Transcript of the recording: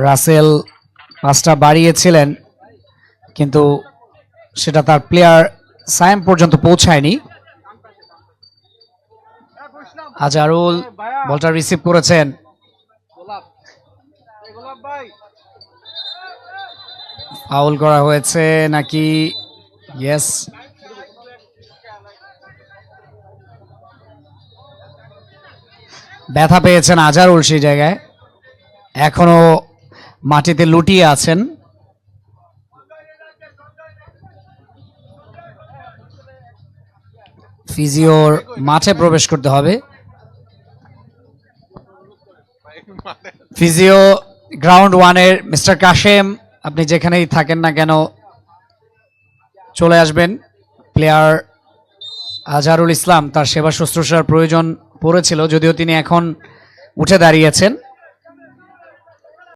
রাসেল পাসটা বাড়িয়েছিলেন, কিন্তু সেটা তার প্লেয়ার সায়েম পর্যন্ত পৌঁছায়নি। আজহারুল বলটা রিসিভ করেছেন, ফাউল করা হয়েছে নাকি? ইয়েস, ব্যথা পেয়েছেন আজহারুল সেই জায়গায়, এখনো মাটিতে লুটিয়ে আছেন। ফিজিওর মাঠে প্রবেশ করতে হবে। ফিজিও গ্রাউন্ড ওয়ানের মিস্টার কাশেম, আপনি যেখানেই থাকেন না কেন চলে আসবেন। প্লেয়ার আজহারুল ইসলাম, তার সেবা শুশ্রূষার প্রয়োজন পড়েছিল, যদিও তিনি এখন উঠে দাঁড়িয়েছেন।